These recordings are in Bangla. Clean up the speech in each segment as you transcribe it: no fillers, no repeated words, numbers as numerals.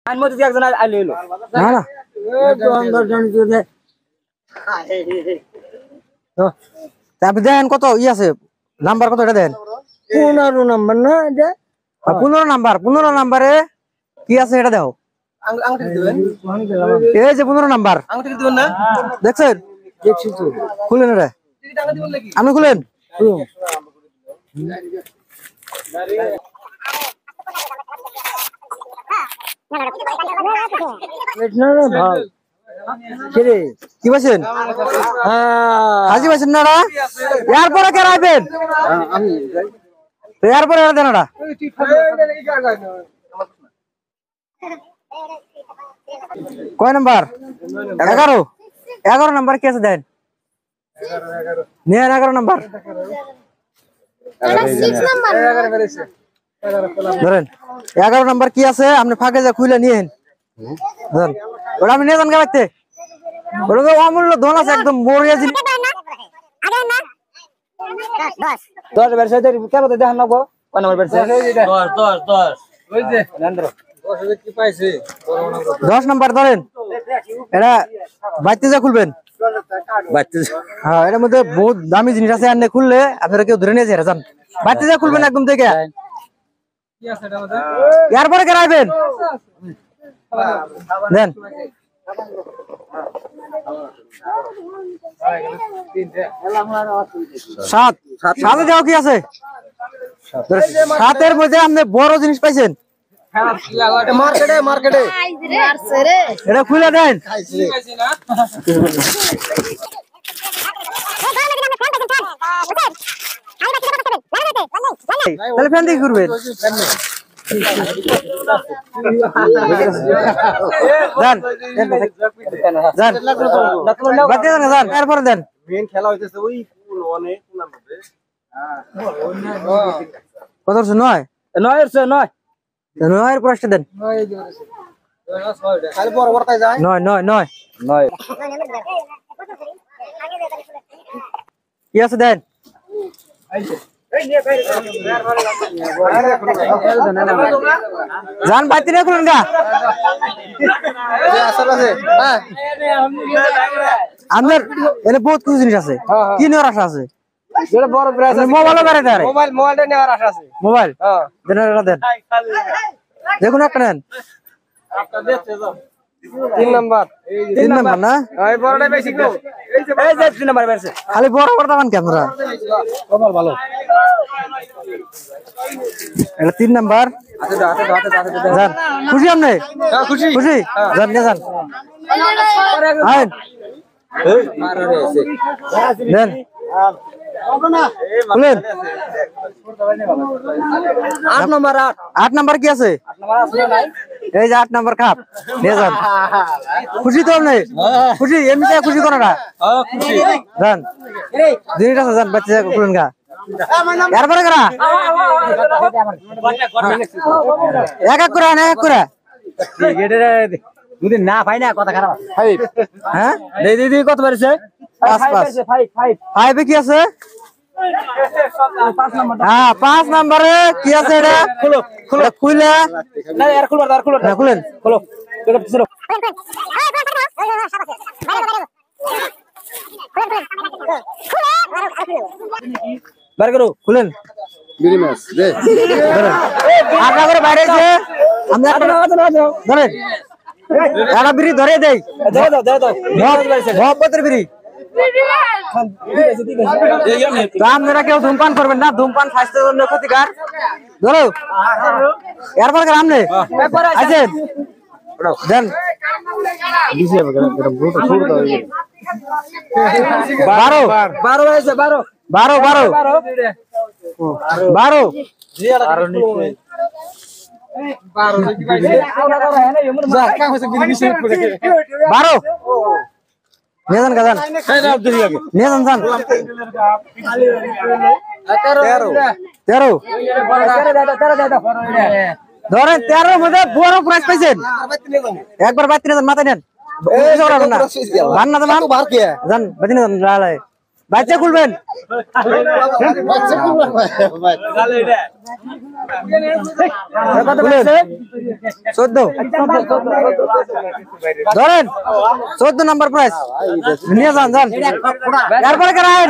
আইন মধ্যে একজন আইলে হলো না না আপনি দেন কত ই আছে নাম্বার কত এটা দেন 15 নাম্বার না এটা 15 নাম্বারে কি আছে এটা দাও আংটি দিবেন এই যে 15 নাম্বার আংটি দিবেন না দেখছেন দেখছি তো খুলেন এটা টাকা দিবেন নাকি আপনি খুলেন কি বলছেন হাজি বলছেন না এরপরে কে রাখবেন এরপরে দেন ওটা কয় নাম্বার 11 নাম্বার কি আছে দেন নিয়ে 11 নাম্বার ধরেন 11 নাম্বার কি আছে আপনি ফাঁকে যা খুলে নিয়েন ধরেন ওটা আপনি নিয়ে যান গাড়িতে ওটা তো অমূল্য ধন আছে একদম মরিয়া জিনিস 10 বেরছে কেন তো দেখান নাও কোন নাম্বার বেরছে 10 ওই যে নন্দ্র 10 কি পাইছে 10 নাম্বার ধরেন এটা বাইতে যা খুলবেন হ্যাঁ এর মধ্যে বহুত দামি জিনিস আছে আর খুললে আপনারা কেউ ধরে নিয়ে যান যান বাইতে যা খুলবেন একদম থেকে কি আছে এটার মধ্যে এরপরে কে রাখবেন দেন সাথে দেওয়া কি আছে সাতের মধ্যে আপনি বড় জিনিস পাইছেন মার্কেটে এটা খুলে দেন তাহলে ফ্যান দিয়ে ঘুরবেন এরপরে দেন খেলা হইতেছে ওই অনেক কত 9 9 পুরস্কার দেন 9 কি আছে দেন জান বাইতে না খুলুন গা আপনার এনে বহুত কিছু জিনিস আছে কি নেওয়ার আশা আছে মোবাইলও বেড়াতে পারে মোবাইলটা নেওয়ার আশা আছে মোবাইল দেন দেন দেখুন একটা নেন 3 নাম্বার না এই বড়টা বেশি তো এই যে 3 নাম্বার বেরছে খালি বড় বড় দামান ক্যামেরা কপাল ভালো এটা 3 নাম্বার হাতে যান খুশি আপনি খুশি যান নিয়ে যান আইন দেন খুলেন 8 নাম্বার 8 নাম্বার কি আছে 8 নাম্বার আছে নাই এই যে 8 নাম্বার কাপ নিয়ে যান খুশি তো আপনি খুশি এমনিতে খুশি কোনটা খুশি যান জিনিস আছে যান বাচ্চা খুলেন গা এরপরে করা এক এক করে যদি না পাই না কথা খারাপ হ্যাঁ দিদি কত পারছে 5 কি আছে হ্যাঁ 5 নম্বরে কি আছে এটা খুলে না আর খুলো না খুলেন খোলো চলো বার করো খুলেন বিড়ি মাছ দে আটা করে বাইরে এসে আমরা ধরেন একটা বিড়ি ধরে দেই দাও মহব্বতের বিড়ি তো আপনারা কেউ ধূমপান করবেন না ধূমপান স্বাস্থ্যের জন্য ক্ষতিকার ধরো এরপর আপনি আছেন দেন 12 হয়েছে 12 নিয়ে যান গাজান নিয়ে যান যান 13 ধরেন 13 মধ্যে বড় প্রাইস পাইছেন একবার বাতি নিয়ে যান মাথায় নেন জান বাতি নিয়ে যান বাচ্চা খুলবেন খুলেন। 14 ধরেন 14 নাম্বার প্রাইস নিয়ে যান যান এরপরে করেন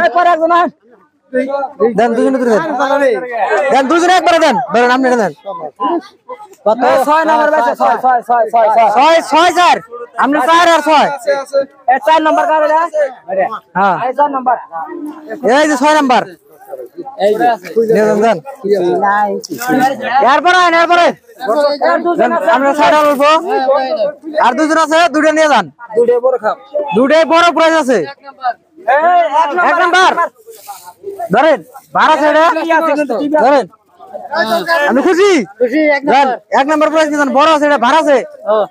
দেন দুজনে দেন দেন দুজনে একবারে দেন ধরেন আপনি দেন কত 6 নাম্বার বেচে 6 4 আপনি 4 আর 6 এই 4 নাম্বার কার এটা হ্যাঁ এই 4 নাম্বার এই যে 6 নাম্বার এই যে নিয়ে যান যান এরপরে আমরা 6 অল্প আর দুজন আছে দুটো নিয়ে যান দুটো বড় খাও দুটোই বড় প্রাইস আছে এক নাম্বার ধরেন 12 ছেড়ে ধরেন আমি খুশি যান এক নাম্বার প্রাইস নিয়ে যান বড় আছে এটা ভাড়া আছে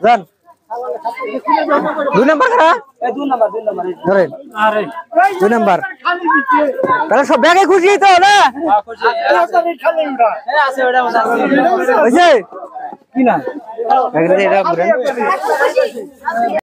যান 2 নাম্বার কারা এই 2 নাম্বার ধরেন আরে 2 নাম্বার তাহলে সব ব্যাগে খুশি তো না খুশি এই আছে ওটা হইছে কি না ব্যাগে এটা ঘুরেন